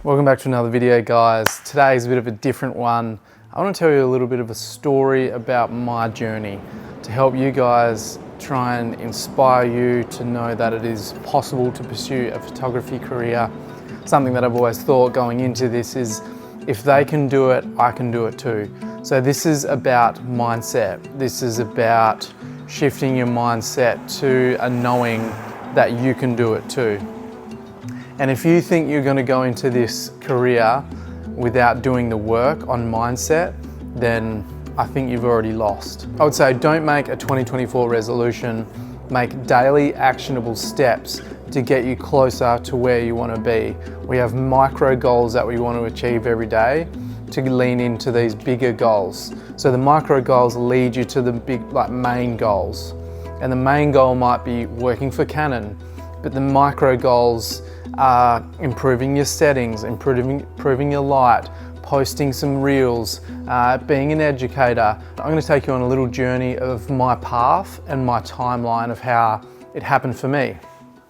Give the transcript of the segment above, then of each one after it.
Welcome back to another video, guys. Today is a bit of a different one. I want to tell you a little bit of a story about my journey to help you guys try and inspire you to know that it is possible to pursue a photography career. Something that I've always thought going into this is, if they can do it, I can do it too. So this is about mindset. This is about shifting your mindset to a knowing that you can do it too. And if you think you're going to go into this career without doing the work on mindset, then I think you've already lost. I would say don't make a 2024 resolution, make daily actionable steps to get you closer to where you want to be. We have micro goals that we want to achieve every day to lean into these bigger goals. So the micro goals lead you to the big, main goals. And the main goal might be working for Canon, but the micro goals are improving your settings, improving your light, posting some reels, being an educator. I'm going to take you on a little journey of my path and my timeline of how it happened for me.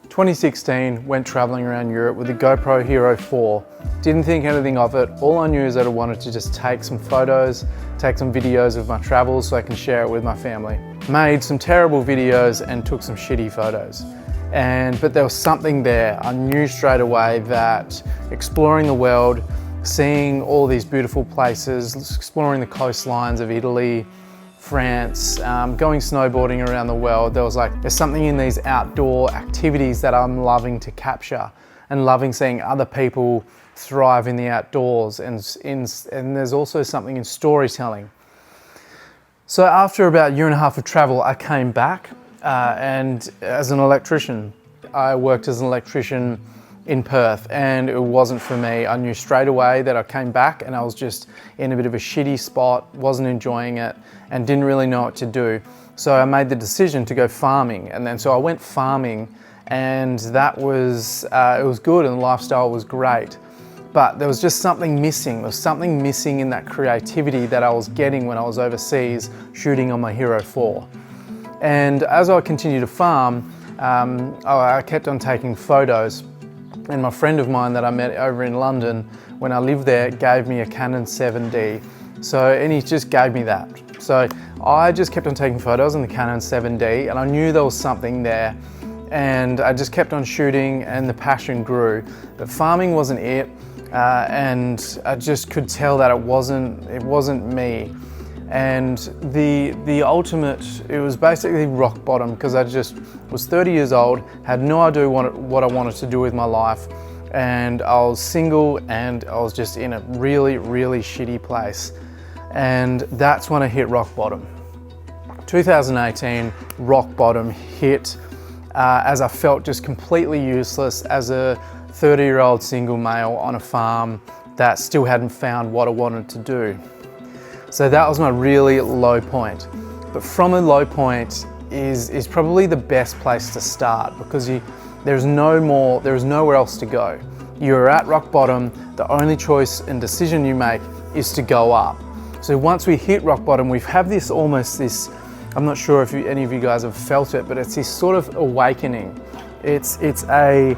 2016, went traveling around Europe with the GoPro Hero 4. Didn't think anything of it. All I knew is that I wanted to just take some photos, take some videos of my travels so I can share it with my family. Made some terrible videos and took some shitty photos. But there was something there. I knew straight away that exploring the world, seeing all these beautiful places, exploring the coastlines of Italy, France, going snowboarding around the world, there's something in these outdoor activities that I'm loving to capture and loving seeing other people thrive in the outdoors. And there's also something in storytelling. So after about a year and a half of travel, I came back and as an electrician. I worked as an electrician in Perth and it wasn't for me. I knew straight away that I came back and I was just in a bit of a shitty spot, wasn't enjoying it and didn't really know what to do. So I made the decision to go farming, and so I went farming, and that was, it was good and the lifestyle was great. But there was just something missing. There was something missing in that creativity that I was getting when I was overseas shooting on my Hero 4. And as I continued to farm, I kept on taking photos. And my friend of mine that I met over in London, when I lived there, gave me a Canon 7D. And he just gave me that. So I just kept on taking photos on the Canon 7D, and I knew there was something there. And I just kept on shooting and the passion grew. But farming wasn't it. And I just could tell that it wasn't me. And the ultimate, it was basically rock bottom, because I just was 30 years old, had no idea what I wanted to do with my life, and I was single and I was just in a really, really shitty place. And that's when I hit rock bottom. 2018, rock bottom hit as I felt just completely useless as a 30-year-old single male on a farm that still hadn't found what I wanted to do. So that was my really low point. But from a low point is probably the best place to start, because there's nowhere else to go. You're at rock bottom, the only choice and decision you make is to go up. So once we hit rock bottom, we have this, I'm not sure if any of you guys have felt it, but it's this sort of awakening. It's a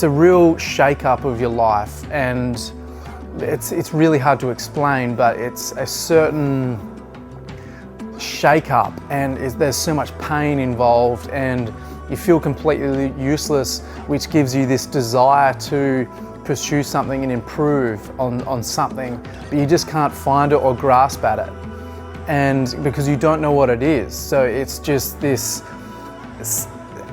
real shake up of your life, and it's really hard to explain, but it's a certain shake up, and there's so much pain involved, and you feel completely useless, which gives you this desire to pursue something and improve on something, but you just can't find it or grasp at it, and because you don't know what it is. So it's just this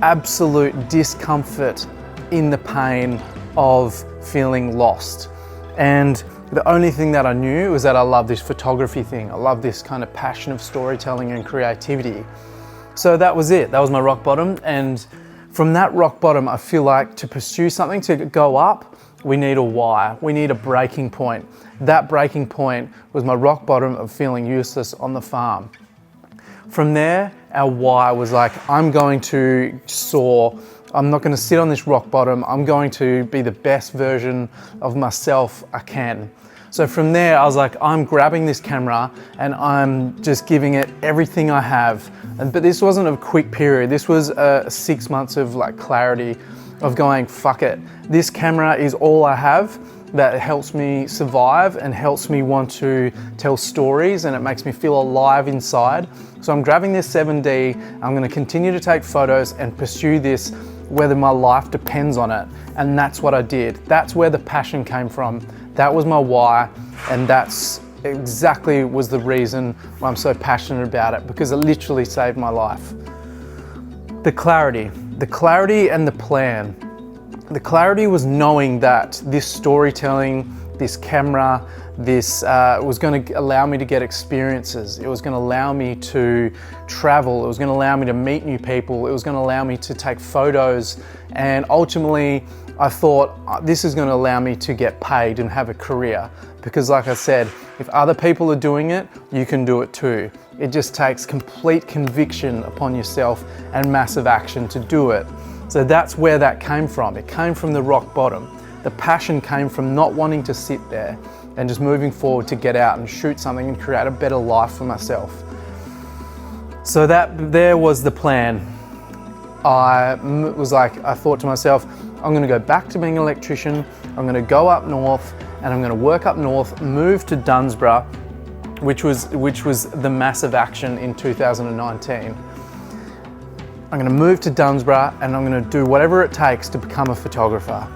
absolute discomfort in the pain of feeling lost. And the only thing that I knew was that I love this photography thing. I love this kind of passion of storytelling and creativity. So that was it. That was my rock bottom. And from that rock bottom, I feel like to pursue something, to go up, we need a why. We need a breaking point. That breaking point was my rock bottom of feeling useless on the farm. From there, our why was like, I'm going to soar. I'm not going to sit on this rock bottom. I'm going to be the best version of myself I can. So from there, I was like, I'm grabbing this camera and I'm just giving it everything I have. But this wasn't a quick period. This was 6 months of clarity of going, fuck it, this camera is all I have that helps me survive and helps me want to tell stories, and it makes me feel alive inside. So I'm grabbing this 7D, I'm gonna continue to take photos and pursue this whether my life depends on it. And that's what I did. That's where the passion came from. That was my why, and that's exactly was the reason why I'm so passionate about it, because it literally saved my life. The clarity and the plan. The clarity was knowing that this storytelling, this camera, this was going to allow me to get experiences. It was going to allow me to travel. It was going to allow me to meet new people. It was going to allow me to take photos. And ultimately, I thought this is going to allow me to get paid and have a career. Because like I said, if other people are doing it, you can do it too. It just takes complete conviction upon yourself and massive action to do it. So that's where that came from. It came from the rock bottom. The passion came from not wanting to sit there and just moving forward to get out and shoot something and create a better life for myself. So there was the plan. I thought to myself, I'm gonna go back to being an electrician, I'm gonna go up north, and I'm gonna work up north, move to Dunsborough, which was the massive action in 2019. I'm gonna move to Dunsborough and I'm gonna do whatever it takes to become a photographer.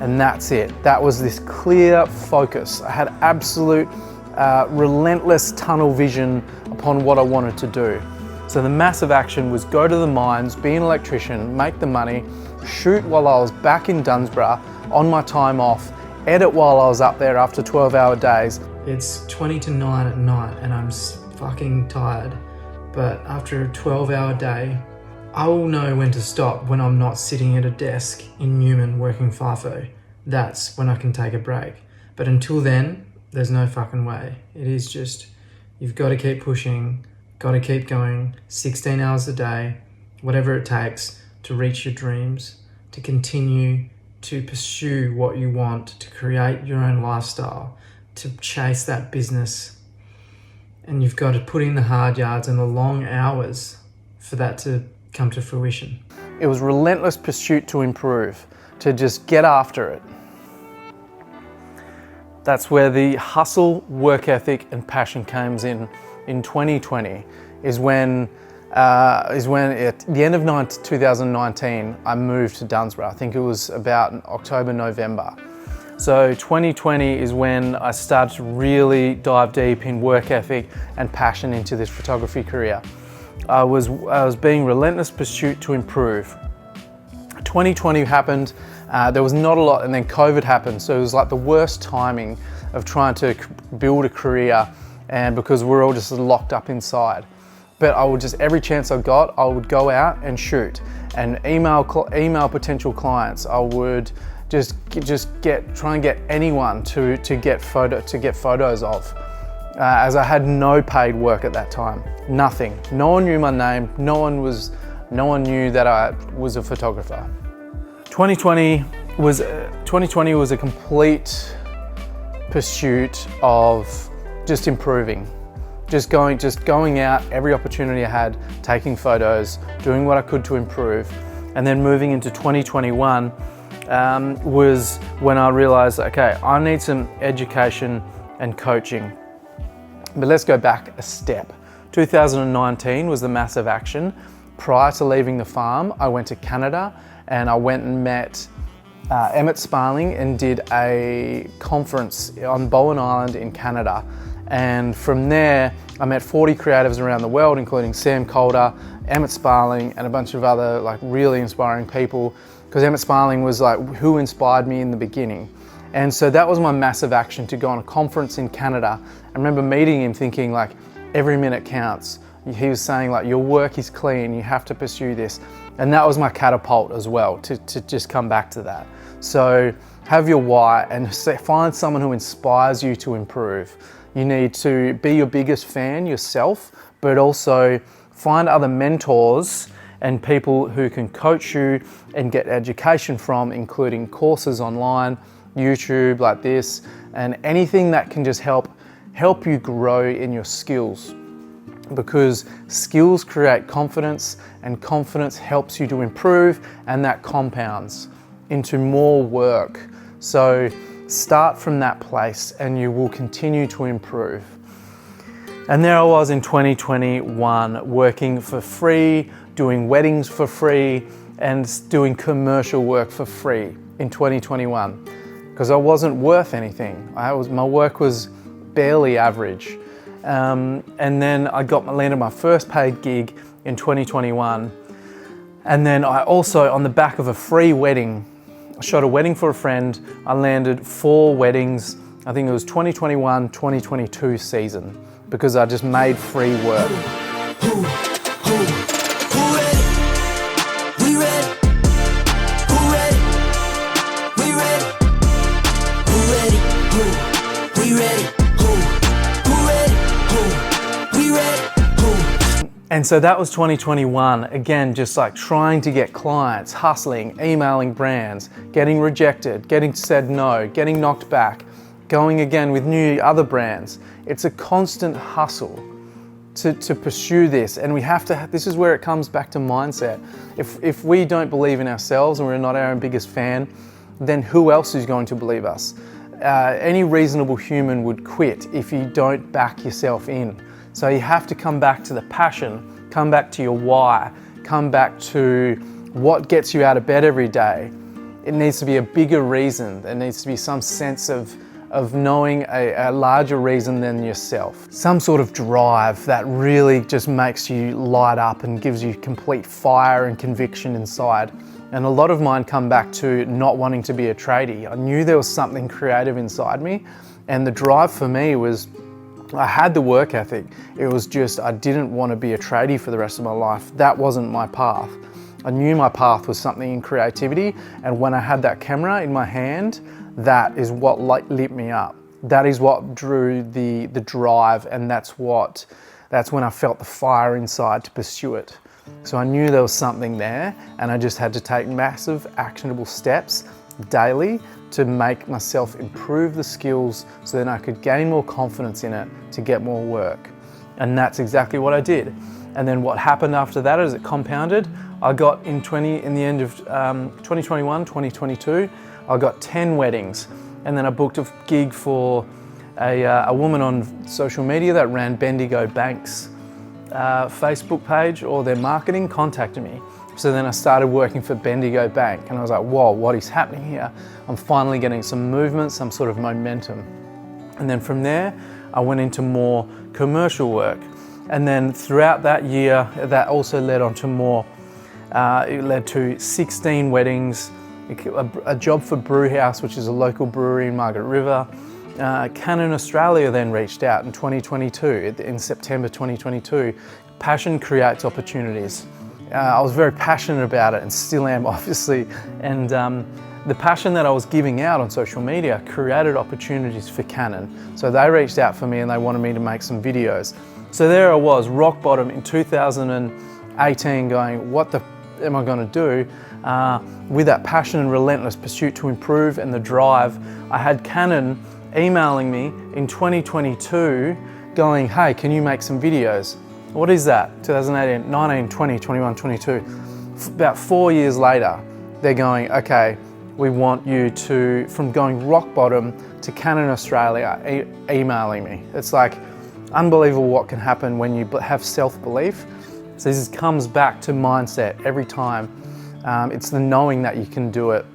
And that's it. That was this clear focus. I had absolute, relentless tunnel vision upon what I wanted to do. So the massive action was go to the mines, be an electrician, make the money, shoot while I was back in Dunsborough on my time off, edit while I was up there after 12-hour days. It's 20 to 9 at night and I'm fucking tired. But after a 12-hour day, I will know when to stop when I'm not sitting at a desk in Newman working FIFO. That's when I can take a break. But until then, there's no fucking way. It is just, you've got to keep pushing, got to keep going, 16 hours a day, whatever it takes to reach your dreams, to continue to pursue what you want, to create your own lifestyle, to chase that business. And you've got to put in the hard yards and the long hours for that to come to fruition. It was relentless pursuit to improve, to just get after it. That's where the hustle, work ethic, and passion comes in 2020, is when at the end of 2019, I moved to Dunsborough. I think it was about October, November. So 2020 is when I started to really dive deep in work ethic and passion into this photography career. I was being relentless pursuit to improve. 2020 happened, there was not a lot, and then COVID happened. So it was like the worst timing of trying to build a career, and because we're all just locked up inside. But I would just, every chance I got, I would go out and shoot and email potential clients. I would just try and get anyone to get photos of. As I had no paid work at that time, nothing. No one knew my name. No one knew that I was a photographer. 2020 was a complete pursuit of just improving, just going out every opportunity I had, taking photos, doing what I could to improve, and then moving into 2021 was when I realized, okay, I need some education and coaching. But let's go back a step. 2019 was the massive action. Prior to leaving the farm, I went to Canada and I went and met Emmett Sparling and did a conference on Bowen Island in Canada. And from there, I met 40 creatives around the world, including Sam Calder, Emmett Sparling, and a bunch of other really inspiring people, because Emmett Sparling was who inspired me in the beginning. And so that was my massive action, to go on a conference in Canada. I remember meeting him thinking every minute counts. He was saying your work is clean, you have to pursue this. And that was my catapult as well, to just come back to that. So have your why and find someone who inspires you to improve. You need to be your biggest fan yourself, but also find other mentors and people who can coach you and get education from, including courses online, YouTube like this, and anything that can just help you grow in your skills. Because skills create confidence, and confidence helps you to improve, and that compounds. into more work. So start from that place and you will continue to improve. And there I was in 2021, working for free, doing weddings for free, and doing commercial work for free in 2021, because I wasn't worth anything. My work was barely average. And then I landed my first paid gig in 2021. And then I also, on the back of a free wedding, I shot a wedding for a friend. I landed 4 weddings. I think it was 2021, 2022 season, because I just made free work. Who ready? We ready. Who ready? We ready. Who ready? Who? We ready. Who ready? Who? We ready. Who? And so that was 2021. Again, just like trying to get clients, hustling, emailing brands, getting rejected, getting said no, getting knocked back, going again with new other brands. It's a constant hustle to pursue this, and we have to, this is where it comes back to mindset. If we don't believe in ourselves and we're not our own biggest fan, then who else is going to believe us? Any reasonable human would quit if you don't back yourself in. So you have to come back to the passion, come back to your why, come back to what gets you out of bed every day. It needs to be a bigger reason. There needs to be some sense of knowing a larger reason than yourself. Some sort of drive that really just makes you light up and gives you complete fire and conviction inside. And a lot of mine come back to not wanting to be a tradie. I knew there was something creative inside me, and the drive for me was, I had the work ethic. It was just, I didn't want to be a tradie for the rest of my life. That wasn't my path. I knew my path was something in creativity, and when I had that camera in my hand, that is what lit me up. That is what drew the drive, and that's when I felt the fire inside to pursue it. So I knew there was something there, and I just had to take massive actionable steps daily to make myself improve the skills so then I could gain more confidence in it to get more work. And that's exactly what I did. And then what happened after that is it compounded. I got in the end of 2021, 2022, I got 10 weddings. And then I booked a gig for a woman on social media that ran Bendigo Bank's Facebook page, or their marketing contacted me. So then I started working for Bendigo Bank, and I was like, whoa, what is happening here? I'm finally getting some movement, some sort of momentum. And then from there, I went into more commercial work. And then throughout that year, that also led on to more, it led to 16 weddings, a job for Brewhouse, which is a local brewery in Margaret River. Canon Australia then reached out in 2022, in September 2022. Passion creates opportunities. I was very passionate about it, and still am, obviously. And the passion that I was giving out on social media created opportunities for Canon. So they reached out for me and they wanted me to make some videos. So there I was, rock bottom in 2018, going, what the am I going to do? With that passion and relentless pursuit to improve and the drive, I had Canon emailing me in 2022 going, hey, can you make some videos? What is that? 2018, 19, 20, 21, 22. About 4 years later, they're going, okay, we want you to, from going rock bottom to Canon Australia, emailing me. It's like unbelievable what can happen when you have self-belief. So this comes back to mindset every time. It's the knowing that you can do it.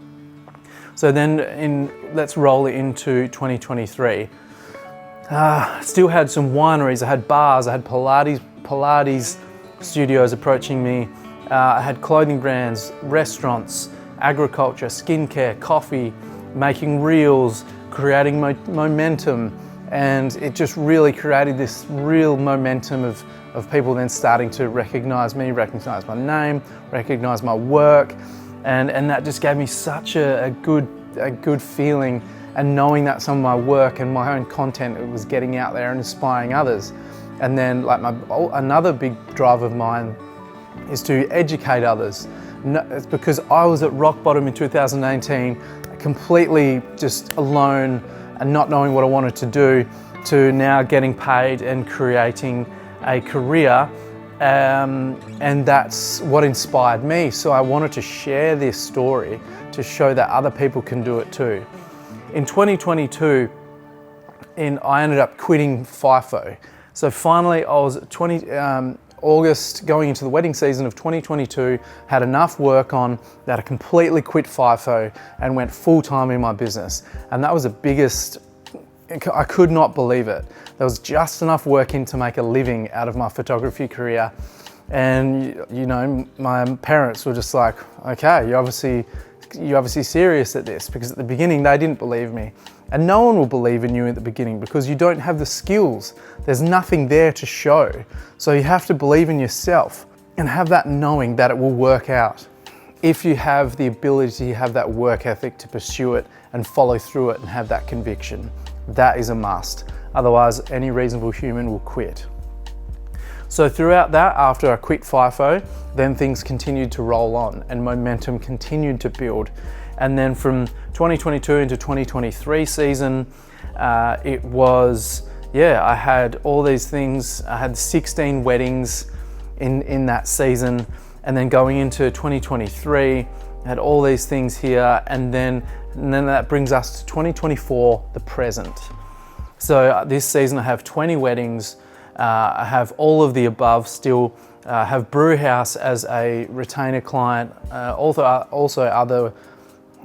So then let's roll it into 2023. Still had some wineries, I had bars, I had Pilates studios approaching me. I had clothing brands, restaurants, agriculture, skincare, coffee, making reels, creating momentum. And it just really created this real momentum of people then starting to recognize me, recognize my name, recognize my work. And that just gave me such a good feeling, and knowing that some of my work and my own content was getting out there and inspiring others. And then like another big drive of mine is to educate others. It's because I was at rock bottom in 2018, completely just alone and not knowing what I wanted to do, to now getting paid and creating a career. And that's what inspired me. So I wanted to share this story, to to show that other people can do it too. In 2022, I ended up quitting FIFO. So finally, I was August, going into the wedding season of 2022, had enough work on that I completely quit FIFO and went full time in my business. And that was the biggest, I could not believe it. There was just enough work in to make a living out of my photography career. And you know, my parents were just like, okay, you're obviously serious at this, because at the beginning they didn't believe me. And no one will believe in you at the beginning because you don't have the skills. There's nothing there to show. So you have to believe in yourself and have that knowing that it will work out. If you have the ability to have that work ethic to pursue it and follow through it and have that conviction, that is a must. Otherwise, any reasonable human will quit. So throughout that, after I quit FIFO, then things continued to roll on and momentum continued to build. And then from 2022 into 2023 season, it was, I had all these things. I had 16 weddings in that season. And then going into 2023, I had all these things here. And then that brings us to 2024, the present. So this season I have 20 weddings. I have all of the above still. I have Brewhouse as a retainer client. Also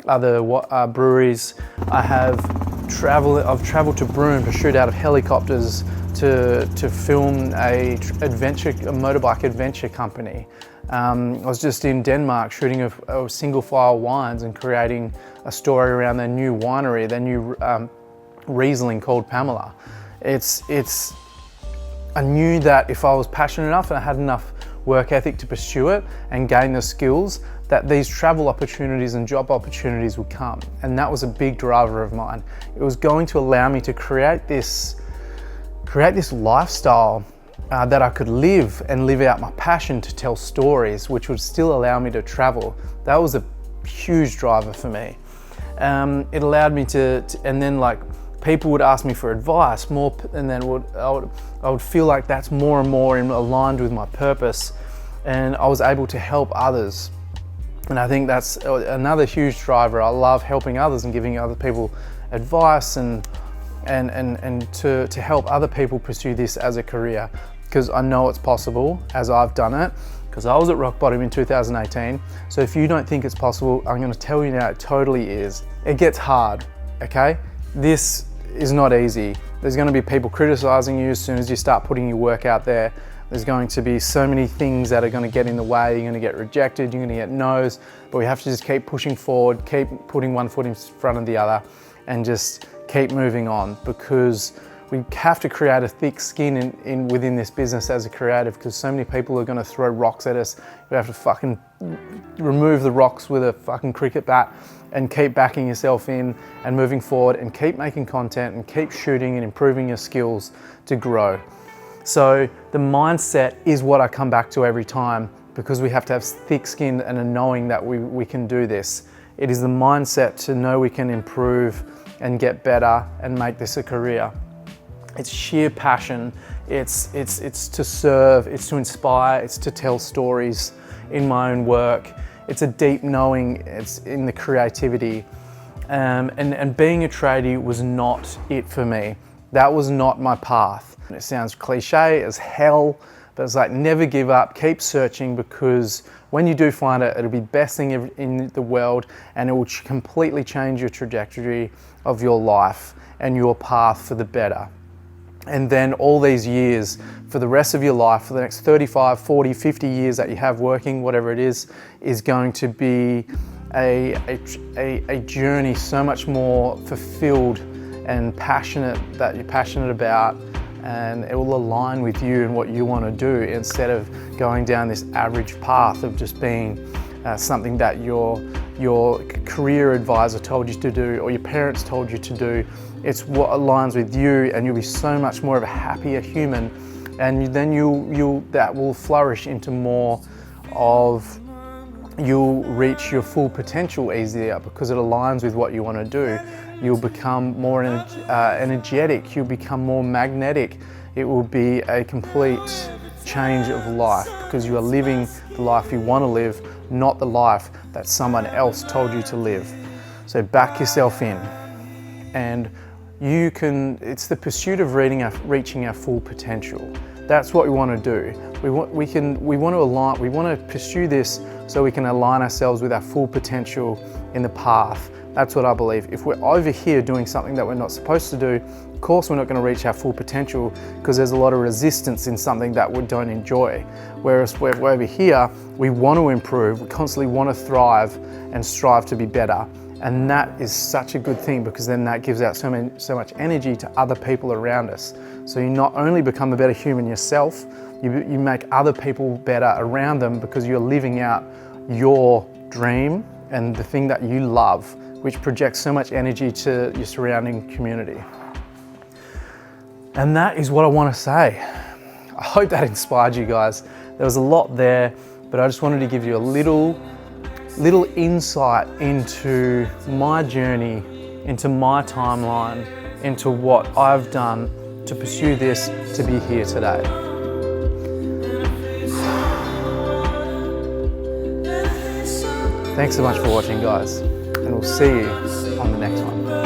other breweries. I've traveled to Broome to shoot out of helicopters to film a motorbike adventure company. I was just in Denmark shooting a single file wines and creating a story around their new winery, their new Riesling called Pamela. I knew that if I was passionate enough and I had enough work ethic to pursue it and gain the skills, that these travel opportunities and job opportunities would come. And that was a big driver of mine. It was going to allow me to create this lifestyle that I could live out my passion to tell stories, which would still allow me to travel. That was a huge driver for me. It allowed me and then like people would ask me for advice more, and then I would feel like that's more and more aligned with my purpose, and I was able to help others. And I think that's another huge driver. I love helping others and giving other people advice and to help other people pursue this as a career, because I know it's possible as I've done it, because I was at rock bottom in 2018. So if you don't think it's possible, I'm going to tell you now, it totally is. It gets hard, okay? This is not easy. There's going to be people criticizing you as soon as you start putting your work out there. There's going to be so many things that are going to get in the way. You're going to get rejected, you're going to get no's, but we have to just keep pushing forward, keep putting one foot in front of the other, and just keep moving on, because we have to create a thick skin within this business as a creative, because so many people are going to throw rocks at us. We have to fucking remove the rocks with a fucking cricket bat and keep backing yourself in and moving forward and keep making content and keep shooting and improving your skills to grow. So the mindset is what I come back to every time, because we have to have thick skin and a knowing that we can do this. It is the mindset to know we can improve and get better and make this a career. It's sheer passion. It's to serve, it's to inspire, it's to tell stories in my own work. It's a deep knowing, it's in the creativity. And being a tradie was not it for me. That was not my path. It sounds cliche as hell, but it's like, never give up, keep searching, because when you do find it, it'll be the best thing in the world, and it will completely change your trajectory of your life and your path for the better. And then all these years, for the rest of your life, for the next 35, 40, 50 years that you have working, whatever it is going to be a journey so much more fulfilled and passionate, that you're passionate about, and it will align with you and what you want to do, instead of going down this average path of just being something that your career advisor told you to do or your parents told you to do. It's what aligns with you, and you'll be so much more of a happier human, and then that will flourish into more of, you'll reach your full potential easier because it aligns with what you want to do. You'll become more energetic, you'll become more magnetic. It will be a complete change of life, because you are living the life you want to live, not the life that someone else told you to live. So back yourself in, and it's the pursuit of reaching our full potential. That's what we want to do. We want to pursue this so we can align ourselves with our full potential in the path. That's what I believe. If we're over here doing something that we're not supposed to do, of course we're not going to reach our full potential, because there's a lot of resistance in something that we don't enjoy. Whereas we're over here, we want to improve, we constantly want to thrive and strive to be better. And that is such a good thing, because then that gives out so much energy to other people around us. So you not only become a better human yourself, you make other people better around them, because you're living out your dream and the thing that you love, which projects so much energy to your surrounding community. And that is what I want to say. I hope that inspired you guys. There was a lot there, but I just wanted to give you a little insight into my journey, into my timeline, into what I've done to pursue this, to be here today. Thanks so much for watching, guys, and we'll see you on the next one.